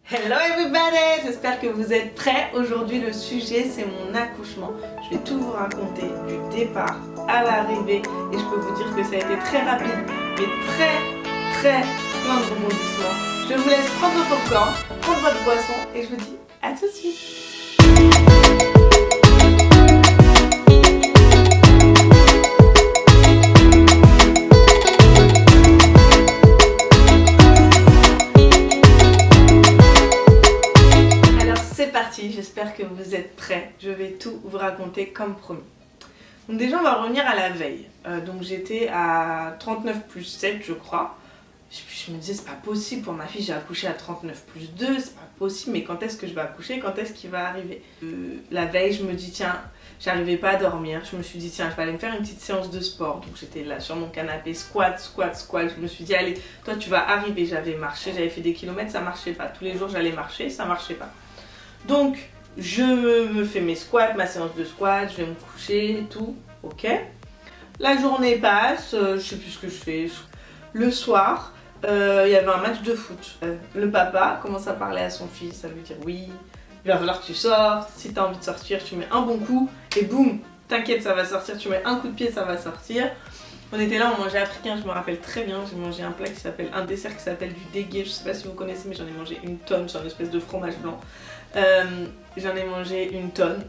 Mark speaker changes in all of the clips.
Speaker 1: Hello everybody, j'espère que vous êtes prêts. Aujourd'hui le sujet c'est mon accouchement. Je vais tout vous raconter du départ à l'arrivée et je peux vous dire que ça a été très rapide mais très plein de rebondissements. Je vous laisse prendre vos popcorn, prendre votre boisson et je vous dis à tout de suite. J'espère que vous êtes prêts. Je vais tout vous raconter comme promis. Donc déjà on va revenir à la veille. Donc j'étais à 39 plus 7 je crois. Je me disais c'est pas possible pour ma fille, j'ai accouché à 39 plus 2, c'est pas possible, mais quand est-ce que je vais accoucher, quand est-ce qu'il va arriver La veille je me dis tiens, j'arrivais pas à dormir, je me suis dit tiens je vais aller me faire une petite séance de sport. Donc j'étais là sur mon canapé, squat, je me suis dit allez toi tu vas arriver, j'avais marché, j'avais fait des kilomètres, ça marchait pas. Tous les jours j'allais marcher, ça marchait pas. Donc je me fais mes squats, ma séance de squat, je vais me coucher et tout, ok. La journée passe, je sais plus ce que je fais. Le soir, il y avait un match de foot. Le papa commence à parler à son fils, à lui dire oui, il va falloir que tu sortes, si tu as envie de sortir, tu mets un bon coup et boum, t'inquiète ça va sortir, tu mets un coup de pied, ça va sortir. On était là, on mangeait africain, je me rappelle très bien, j'ai mangé un plat qui s'appelle, un dessert qui s'appelle du dégué, je sais pas si vous connaissez mais j'en ai mangé une tonne sur une espèce de fromage blanc. J'en ai mangé une tonne.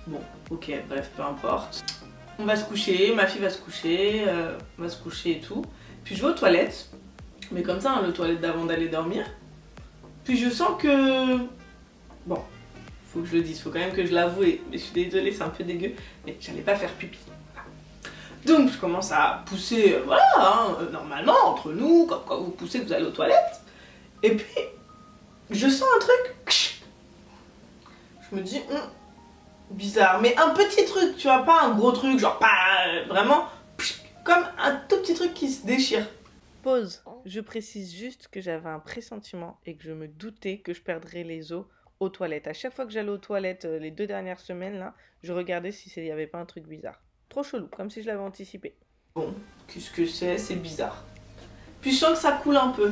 Speaker 1: Bon, ok, bref, peu importe. On va se coucher, ma fille va se coucher, on va se coucher et tout. Puis je vais aux toilettes, mais comme ça, hein, les toilettes d'avant d'aller dormir. Puis je sens que... Bon, faut que je le dise, faut quand même que je l'avoue, mais je suis désolée, c'est un peu dégueu, mais j'allais pas faire pipi. Donc je commence à pousser, voilà, hein, normalement, entre nous, quand vous poussez, vous allez aux toilettes. Et puis, je sens un truc... Je me dis, bizarre, mais un petit truc, tu vois, pas un gros truc, genre pas vraiment, comme un tout petit truc qui se déchire. Pause. Je précise juste que j'avais un pressentiment et que je me doutais que je perdrais les os aux toilettes. À chaque fois que j'allais aux toilettes les 2 dernières semaines, là, je regardais si il n'y avait pas un truc bizarre. Trop chelou, comme si je l'avais anticipé. Bon, qu'est-ce que c'est bizarre. Puis je sens que ça coule un peu.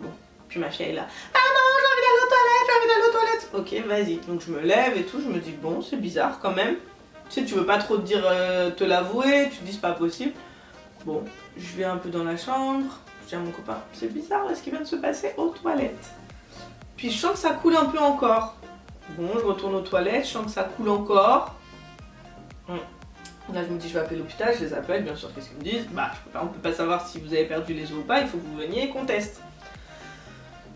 Speaker 1: Bon, puis ma fille est là. Ah non, j'ai envie d'aller aux toilettes, j'ai envie d'aller aux toilettes. Ok, vas-y. Donc je me lève et tout, je me dis bon, c'est bizarre quand même. Tu sais, tu veux pas trop te dire, te l'avouer, tu te dis c'est pas possible. Bon, je vais un peu dans la chambre, je dis à mon copain, c'est bizarre là ce qui vient de se passer aux toilettes. Puis je sens que ça coule un peu encore. Bon, je retourne aux toilettes, je sens que ça coule encore. Là je me dis je vais appeler l'hôpital, je les appelle, bien sûr qu'est-ce qu'ils me disent? Bah on peut pas savoir si vous avez perdu les os ou pas, il faut que vous veniez et qu'on teste.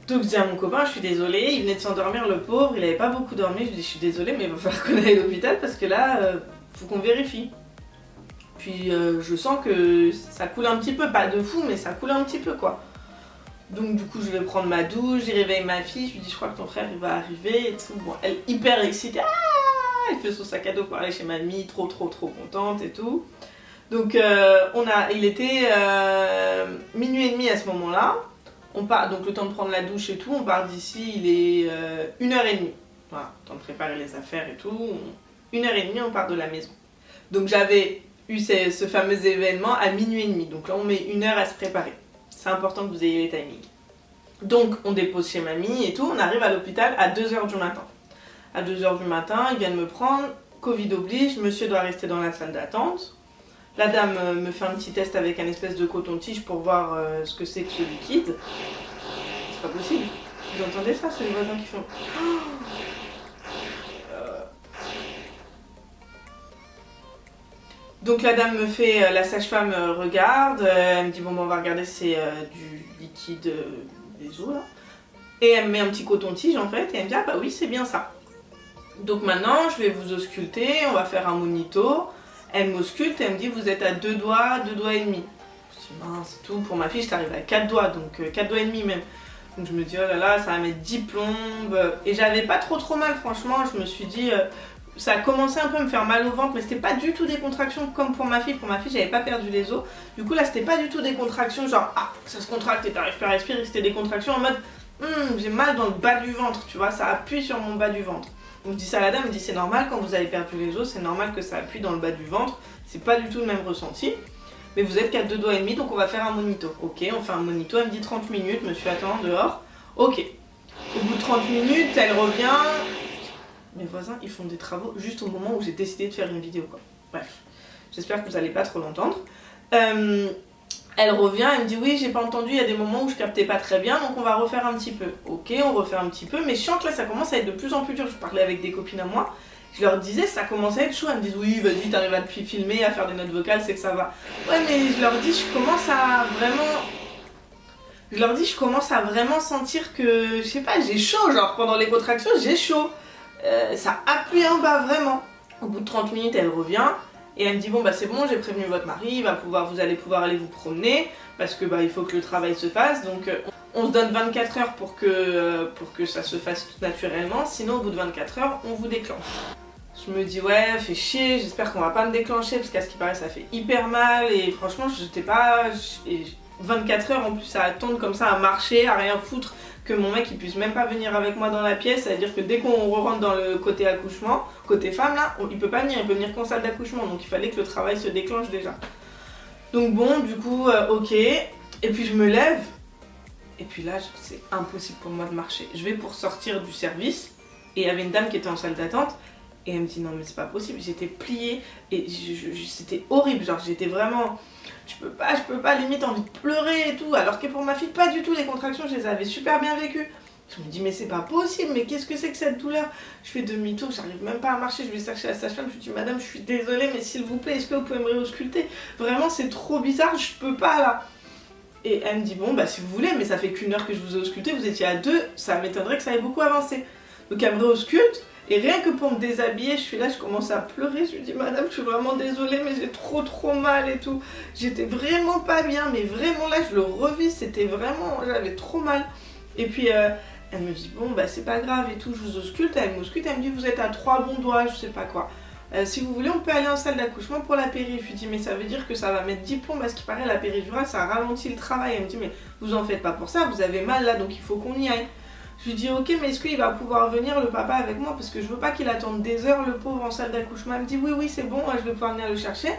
Speaker 1: Donc je dis à mon copain, je suis désolée, il venait de s'endormir le pauvre, il avait pas beaucoup dormi, je lui dis je suis désolée mais il va falloir qu'on aille à l'hôpital parce que là, faut qu'on vérifie. Puis je sens que ça coule un petit peu, pas de fou mais ça coule un petit peu quoi. Donc du coup je vais prendre ma douche, j'y réveille ma fille, je lui dis je crois que ton frère il va arriver et tout. Bon, elle est hyper excitée, elle fait son sac à dos pour aller chez mamie, trop contente et tout. Donc il était minuit et demi à ce moment-là. On part, donc le temps de prendre la douche et tout, on part d'ici, il est 1h30. Voilà, temps de préparer les affaires et tout. 1h30, on part de la maison. Donc j'avais eu ce fameux événement à minuit et demi. Donc là, on met 1 heure à se préparer. C'est important que vous ayez les timings. Donc on dépose chez mamie et tout, on arrive à l'hôpital à 2h du matin. À 2h du matin, ils viennent me prendre, Covid oblige, monsieur doit rester dans la salle d'attente. La dame me fait un petit test avec un espèce de coton-tige pour voir ce que c'est que ce liquide. C'est pas possible. Vous entendez ça? C'est les voisins qui font... Donc la dame me fait, la sage-femme regarde, elle me dit bon on va regarder c'est du liquide des os là. Et elle me met un petit coton-tige en fait et elle me dit ah bah oui c'est bien ça. Donc maintenant je vais vous ausculter, on va faire un monito. Elle m'ausculte et elle me dit vous êtes à 2 doigts et demi. Je dis mince c'est tout, pour ma fille je t'arrive à 4 doigts, donc 4 doigts et demi même. Donc je me dis oh là là ça va mettre 10 plombes. Et j'avais pas trop mal franchement, je me suis dit ça a commencé un peu à me faire mal au ventre mais c'était pas du tout des contractions comme pour ma fille j'avais pas perdu les os. Du coup là c'était pas du tout des contractions genre ah ça se contracte et t'arrives pas à respirer, c'était des contractions en mode j'ai mal dans le bas du ventre, tu vois, ça appuie sur mon bas du ventre. Donc je dis ça à la dame, elle me dit c'est normal quand vous avez perdu les os, c'est normal que ça appuie dans le bas du ventre, c'est pas du tout le même ressenti. Mais vous êtes qu'à 2 doigts et demi donc on va faire un monito. Ok, on fait un monito, elle me dit 30 minutes, monsieur attend dehors. Ok, Au bout de 30 minutes, elle revient. Mes voisins, ils font des travaux juste au moment où j'ai décidé de faire une vidéo, quoi. Bref, j'espère que vous n'allez pas trop l'entendre. Elle revient, elle me dit oui, j'ai pas entendu, il y a des moments où je captais pas très bien, donc on va refaire un petit peu. Ok, on refait un petit peu, mais je sens que là ça commence à être de plus en plus dur. Je parlais avec des copines à moi, je leur disais ça commence à être chaud, elles me disent oui, vas-y, t'arrives à te filmer, à faire des notes vocales, c'est que ça va. Ouais, mais je leur dis, je commence à vraiment sentir que, je sais pas, j'ai chaud, genre pendant les contractions, j'ai chaud. Ça appuie en bas, vraiment. Au bout de 30 minutes, elle revient. Et elle me dit bon bah c'est bon, j'ai prévenu votre mari, vous allez pouvoir aller vous promener parce que il faut que le travail se fasse. Donc on se donne 24 heures pour que ça se fasse tout naturellement, sinon au bout de 24 heures on vous déclenche. Je me dis ouais, fait chier, j'espère qu'on va pas me déclencher parce qu'à ce qui paraît ça fait hyper mal et franchement j'étais pas... 24 heures en plus à attendre comme ça, à marcher, à rien foutre, que mon mec il puisse même pas venir avec moi dans la pièce, c'est-à-dire que dès qu'on rentre dans le côté accouchement, côté femme là, il peut pas venir, il peut venir qu'en salle d'accouchement, donc il fallait que le travail se déclenche déjà. Donc bon, du coup, ok, et puis je me lève, et puis là c'est impossible pour moi de marcher. Je vais pour sortir du service, et il y avait une dame qui était en salle d'attente, et elle me dit non mais c'est pas possible, j'étais pliée, et c'était horrible, genre j'étais vraiment... Je peux pas, limite envie de pleurer et tout, alors que pour ma fille, pas du tout, les contractions, je les avais super bien vécues. Je me dis, mais c'est pas possible, mais qu'est-ce que c'est que cette douleur? Je fais demi-tour, j'arrive même pas à marcher, je vais chercher la sage-femme, je lui dis, madame, je suis désolée, mais s'il vous plaît, est-ce que vous pouvez me réausculter? Vraiment, c'est trop bizarre, je peux pas là. Et elle me dit, bon, bah si vous voulez, mais ça fait qu'une heure que je vous ai ausculté, vous étiez à 2, ça m'étonnerait que ça ait beaucoup avancé. Donc elle me réausculte. Et rien que pour me déshabiller, je suis là, je commence à pleurer. Je lui dis, madame, je suis vraiment désolée, mais j'ai trop mal et tout. J'étais vraiment pas bien, mais vraiment là, je le revis, c'était vraiment, j'avais trop mal. Et puis, elle me dit, bon, bah c'est pas grave et tout, je vous ausculte. Elle m'ausculte, elle me dit, vous êtes à 3 bons doigts, je sais pas quoi. Si vous voulez, on peut aller en salle d'accouchement pour la péri. Je lui dis, mais ça veut dire que ça va mettre 10 plombs, parce qu'il paraît, la péridurale, ça ralentit le travail. Elle me dit, mais vous en faites pas pour ça, vous avez mal là, donc il faut qu'on y aille. Je lui dis ok, mais est-ce qu'il va pouvoir venir le papa avec moi parce que je veux pas qu'il attende des heures le pauvre en salle d'accouchement. Elle me dit oui c'est bon, je vais pouvoir venir le chercher.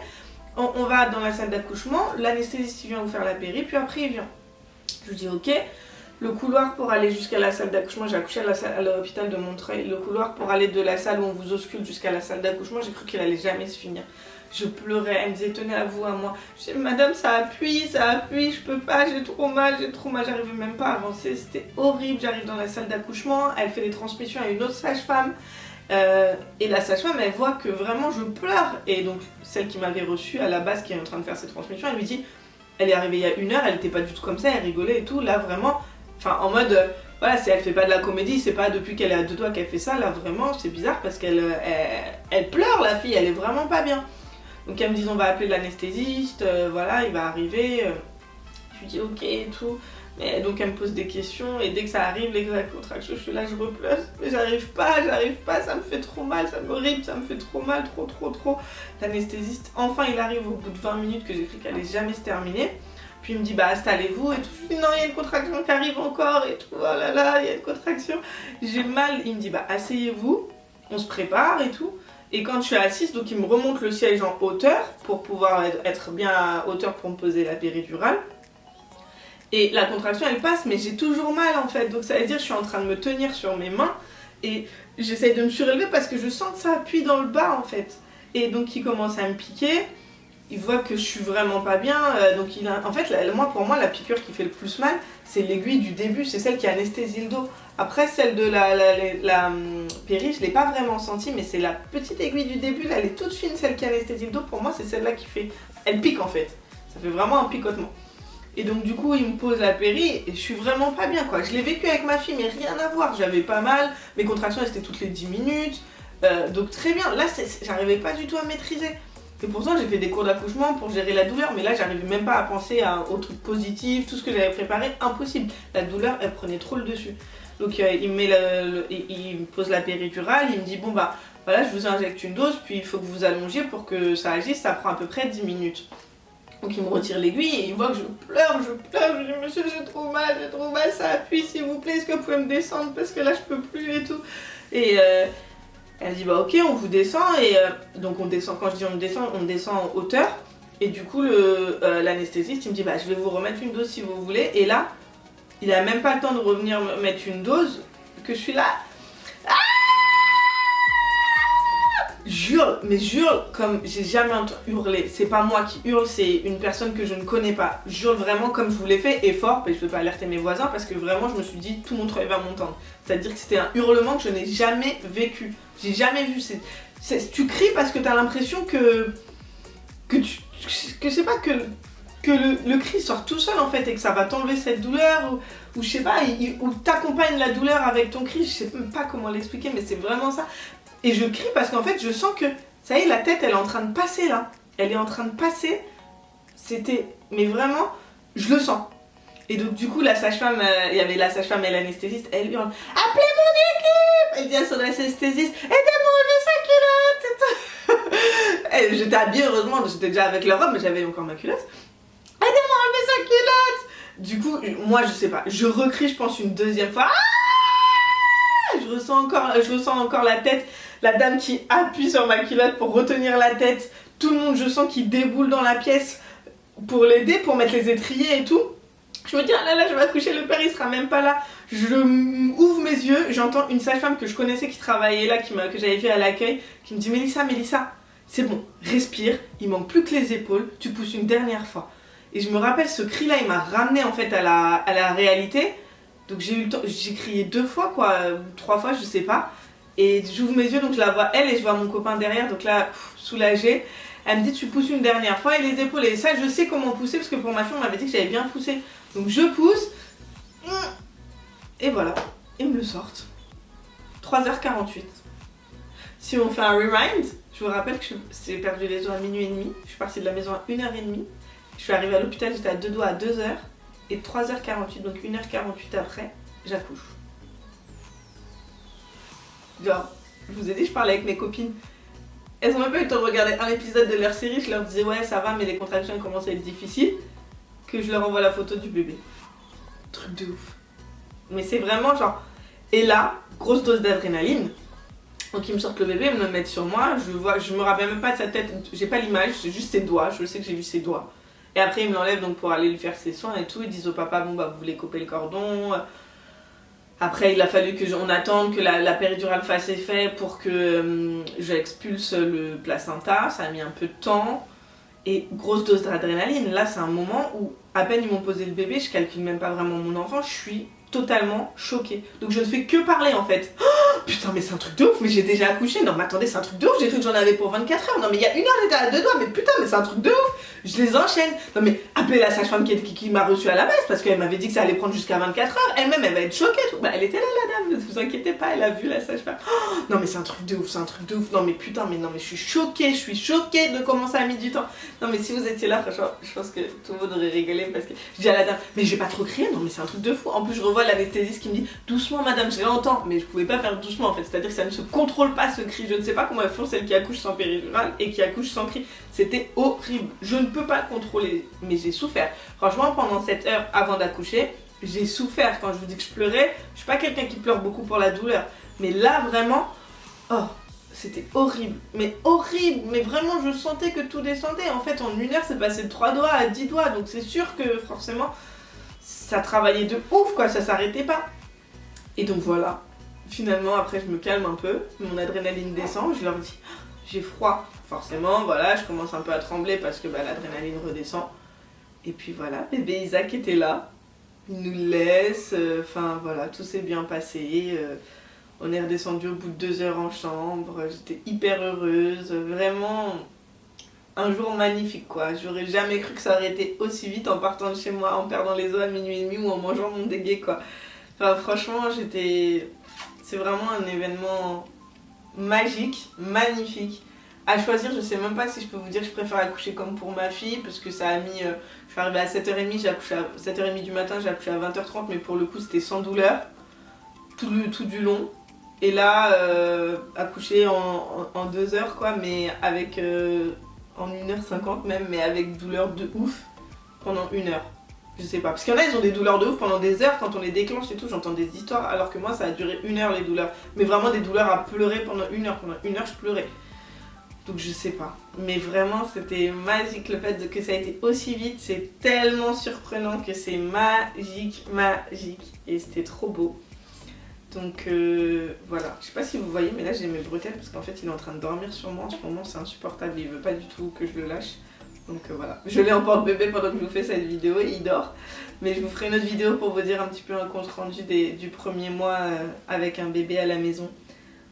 Speaker 1: On va dans la salle d'accouchement, l'anesthésiste vient vous faire la péri, puis après il vient. Je lui dis ok, le couloir pour aller jusqu'à la salle d'accouchement, j'ai accouché à l'hôpital de Montreuil, le couloir pour aller de la salle où on vous ausculte jusqu'à la salle d'accouchement, j'ai cru qu'il allait jamais se finir. Je pleurais, elle me disait tenez à vous, à moi. Je disais madame ça appuie, je peux pas, j'ai trop mal, j'arrivais même pas à avancer, c'était horrible. J'arrive dans la salle d'accouchement, elle fait des transmissions à une autre sage-femme. Et la sage-femme elle voit que vraiment je pleure. Et donc celle qui m'avait reçue à la base qui est en train de faire ses transmissions, elle lui dit, elle est arrivée il y a 1 heure, elle était pas du tout comme ça, elle rigolait et tout, là vraiment, enfin en mode... Voilà, elle fait pas de la comédie, c'est pas depuis qu'elle est à 2 doigts qu'elle fait ça, là vraiment c'est bizarre parce qu'elle elle pleure la fille, elle est vraiment pas bien. Donc elle me dit on va appeler l'anesthésiste, voilà il va arriver, je lui dis ok et tout, mais donc elle me pose des questions et dès que ça arrive les contractions je suis là, je repleure, mais j'arrive pas, ça me fait trop mal, ça m'horrible, ça me fait trop mal, trop. L'anesthésiste enfin il arrive au bout de 20 minutes que j'ai cru qu'elle allait jamais se terminer. Puis il me dit bah installez-vous et tout, je lui dis non il y a une contraction qui arrive encore et tout, oh là là il y a une contraction, j'ai mal, il me dit bah asseyez-vous, on se prépare et tout. Et quand je suis assise, donc il me remonte le siège en hauteur pour pouvoir être bien à hauteur pour me poser la péridurale. Et la contraction elle passe mais j'ai toujours mal en fait, donc ça veut dire que je suis en train de me tenir sur mes mains et j'essaye de me surélever parce que je sens que ça appuie dans le bas en fait. Et donc il commence à me piquer. Il voit que je suis vraiment pas bien, donc en fait pour moi la piqûre qui fait le plus mal c'est l'aiguille du début, c'est celle qui anesthésie le dos. Après celle de la péri je l'ai pas vraiment sentie, mais c'est la petite aiguille du début, là, elle est toute fine, celle qui anesthésie le dos, pour moi c'est celle-là qui fait, elle pique en fait, ça fait vraiment un picotement. Et donc du coup il me pose la péri et je suis vraiment pas bien quoi, je l'ai vécu avec ma fille mais rien à voir, j'avais pas mal, mes contractions elles étaient toutes les 10 minutes, donc très bien, là j'arrivais pas du tout à maîtriser. Et pourtant j'ai fait des cours d'accouchement pour gérer la douleur, mais là j'arrivais même pas à penser aux trucs positifs, tout ce que j'avais préparé, impossible. La douleur elle prenait trop le dessus. Donc il me pose la péridurale, il me dit bon bah voilà je vous injecte une dose, puis il faut que vous allongiez pour que ça agisse, ça prend à peu près 10 minutes. Donc il me retire l'aiguille et il voit que je pleure, je lui dis monsieur j'ai trop mal, ça appuie s'il vous plaît, est-ce que vous pouvez me descendre parce que là je peux plus et tout. Et elle dit bah ok on vous descend et donc on descend, quand je dis on descend en hauteur et du coup l'anesthésiste il me dit bah je vais vous remettre une dose si vous voulez et là il a même pas le temps de revenir me mettre une dose, que je suis là. Jure, mais jure comme j'ai jamais hurlé. C'est pas moi qui hurle, c'est une personne que je ne connais pas. Jure vraiment comme je vous l'ai fait et fort, mais je veux pas alerter mes voisins parce que vraiment je me suis dit tout le monde va m'entendre. C'est-à-dire que c'était un hurlement que je n'ai jamais vécu. J'ai jamais vu. Tu cries parce que t'as l'impression que c'est pas que le cri sort tout seul en fait et que ça va t'enlever cette douleur ou je sais pas, ou t'accompagnes la douleur avec ton cri. Je sais même pas comment l'expliquer, mais c'est vraiment ça. Et je crie parce qu'en fait, je sens que, ça y est, la tête, elle est en train de passer là. Elle est en train de passer. Mais vraiment, je le sens. Et donc, du coup, la sage-femme, il y avait la sage-femme et l'anesthésiste, elle hurle « Appelez mon équipe !» Elle dit à son anesthésiste « Aidez-moi à enlever sa culotte !» J'étais habillée, heureusement, j'étais déjà avec la robe, mais j'avais encore ma culotte. « Aidez-moi à enlever sa culotte !» Du coup, moi, je sais pas, je recrie, je pense, une deuxième fois. Je ressens encore la tête, la dame qui appuie sur ma culotte pour retenir la tête. Tout le monde, je sens, qui déboule dans la pièce pour l'aider, pour mettre les étriers et tout. Je me dis, ah là là, je vais accoucher, le père il sera même pas là. Je ouvre mes yeux, j'entends une sage-femme que je connaissais qui travaillait là, que j'avais vue à l'accueil, qui me dit, Mélissa, c'est bon, respire, il manque plus que les épaules, tu pousses une dernière fois. Et je me rappelle, ce cri-là, il m'a ramené en fait à la réalité. Donc j'ai eu le temps, j'ai crié 2 fois quoi, ou 3 fois, je sais pas. Et j'ouvre mes yeux, donc je la vois elle et je vois mon copain derrière, donc là, soulagée. Elle me dit tu pousses une dernière fois et les épaules. Et ça, je sais comment pousser parce que pour ma fille, on m'avait dit que j'avais bien poussé. Donc je pousse. Et voilà, ils me le sortent. 3h48. Si on fait un rewind, je vous rappelle que j'ai perdu les os à minuit et demi. Je suis partie de la maison à 1h30. Je suis arrivée à l'hôpital, j'étais à 2 doigts à 2h. Et 3h48, donc 1h48 après, j'accouche. Genre, je vous ai dit, je parlais avec mes copines. Elles ont même pas eu le temps de regarder un épisode de leur série. Je leur disais, ouais, ça va, mais les contractions commencent à être difficiles. Que je leur envoie la photo du bébé. Truc de ouf. Mais c'est vraiment genre. Et là, grosse dose d'adrénaline. Donc ils me sortent le bébé, ils me le mettent sur moi. Je me rappelle même pas de sa tête. J'ai pas l'image, c'est juste ses doigts. Je sais que j'ai vu ses doigts. Et après, ils me l'enlèvent donc pour aller lui faire ses soins et tout. Ils disent au papa, bon bah vous voulez couper le cordon. Après, il a fallu qu'on attende que la péridurale fasse effet pour que j'expulse le placenta. Ça a mis un peu de temps. Et grosse dose d'adrénaline. Là, c'est un moment où, à peine ils m'ont posé le bébé, je calcule même pas vraiment mon enfant, je suis totalement choquée. Donc je ne fais que parler en fait. Oh, putain, mais c'est un truc de ouf, mais j'ai déjà accouché. Non, mais attendez, c'est un truc de ouf, j'ai cru que j'en avais pour 24 heures. Non, mais il y a 1 heure, j'étais à 2 doigts, mais putain, mais c'est un truc de ouf. Je les enchaîne. Non, mais appelez la sage-femme qui m'a reçue à la base parce qu'elle m'avait dit que ça allait prendre jusqu'à 24 heures. Elle-même, elle va être choquée. Bah, elle était là, la dame, ne vous inquiétez pas, elle a vu la sage-femme. Oh, non, mais c'est un truc de ouf, c'est un truc de ouf. Non, mais putain, mais non, mais je suis choquée de comment ça a mis du temps. Non, mais si vous étiez là, franchement, je pense que tout le monde aurait rigolé parce que je dis à la dame, mais j'ai pas trop crié, non, mais c'est un truc de fou. En plus, je revois l'anesthésiste qui me dit, doucement, madame, je l'entends, mais je pouvais pas faire doucement en fait, c'est-à-dire que ça ne se contrôle pas ce cri. Je ne sais pas comment elles font celles qui accouchent sans péridurale et qui accouchent sans cri. C'était horrible. Je ne peux pas le contrôler, mais j'ai souffert. Franchement, pendant cette heure avant d'accoucher, j'ai souffert. Quand je vous dis que je pleurais, je suis pas quelqu'un qui pleure beaucoup pour la douleur, mais là vraiment, oh. C'était horrible, mais vraiment je sentais que tout descendait. En fait en 1 heure c'est passé de 3 doigts à 10 doigts, donc c'est sûr que forcément ça travaillait de ouf quoi, ça s'arrêtait pas. Et donc voilà, finalement après je me calme un peu, mon adrénaline descend, je leur dis j'ai froid. Forcément voilà, je commence un peu à trembler parce que l'adrénaline redescend. Et puis voilà, bébé Isaac était là, il nous laisse, enfin voilà, tout s'est bien passé. On est redescendu au bout de 2 heures en chambre, j'étais hyper heureuse, vraiment un jour magnifique quoi. J'aurais jamais cru que ça aurait été aussi vite en partant de chez moi, en perdant les os à minuit et demi ou en mangeant mon dégué quoi. Enfin franchement c'est vraiment un événement magique, magnifique. À choisir, je sais même pas si je peux vous dire que je préfère accoucher comme pour ma fille parce que ça a mis, je suis arrivée à 7h30, j'ai accouché à 7h30 du matin, j'ai accouché à 20h30 mais pour le coup c'était sans douleur, tout du long. Et là, accoucher en 2 heures quoi, mais avec en 1h50 même, mais avec douleur de ouf pendant 1 heure. Je sais pas, parce qu'il y en a ils ont des douleurs de ouf pendant des heures, quand on les déclenche et tout, j'entends des histoires, alors que moi ça a duré 1 heure les douleurs. Mais vraiment des douleurs à pleurer pendant 1 heure, pendant 1 heure je pleurais. Donc je sais pas, mais vraiment c'était magique le fait que ça a été aussi vite, c'est tellement surprenant que c'est magique, et c'était trop beau. Donc voilà, je sais pas si vous voyez, mais là j'ai mes bretelles parce qu'en fait il est en train de dormir sur moi en ce moment, c'est insupportable, il veut pas du tout que je le lâche. Donc voilà, je l'ai en porte-bébé pendant que je vous fais cette vidéo et il dort. Mais je vous ferai une autre vidéo pour vous dire un petit peu un compte rendu du premier mois avec un bébé à la maison.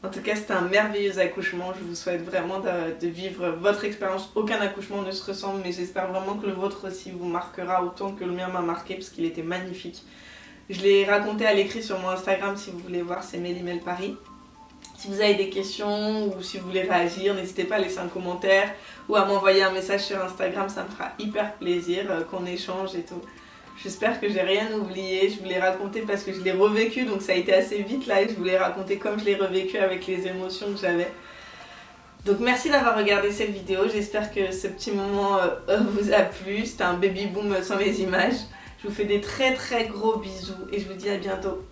Speaker 1: En tout cas, c'était un merveilleux accouchement. Je vous souhaite vraiment de vivre votre expérience. Aucun accouchement ne se ressemble, mais j'espère vraiment que le vôtre aussi vous marquera autant que le mien m'a marqué parce qu'il était magnifique. Je l'ai raconté à l'écrit sur mon Instagram si vous voulez voir, c'est Mélimel Paris. Si vous avez des questions ou si vous voulez réagir, n'hésitez pas à laisser un commentaire ou à m'envoyer un message sur Instagram, ça me fera hyper plaisir qu'on échange et tout. J'espère que j'ai rien oublié, je vous l'ai raconté parce que je l'ai revécu, donc ça a été assez vite là et je vous l'ai raconté comme je l'ai revécu avec les émotions que j'avais. Donc merci d'avoir regardé cette vidéo, j'espère que ce petit moment vous a plu, c'était un baby boom sans les images. Je vous fais des très gros bisous et je vous dis à bientôt.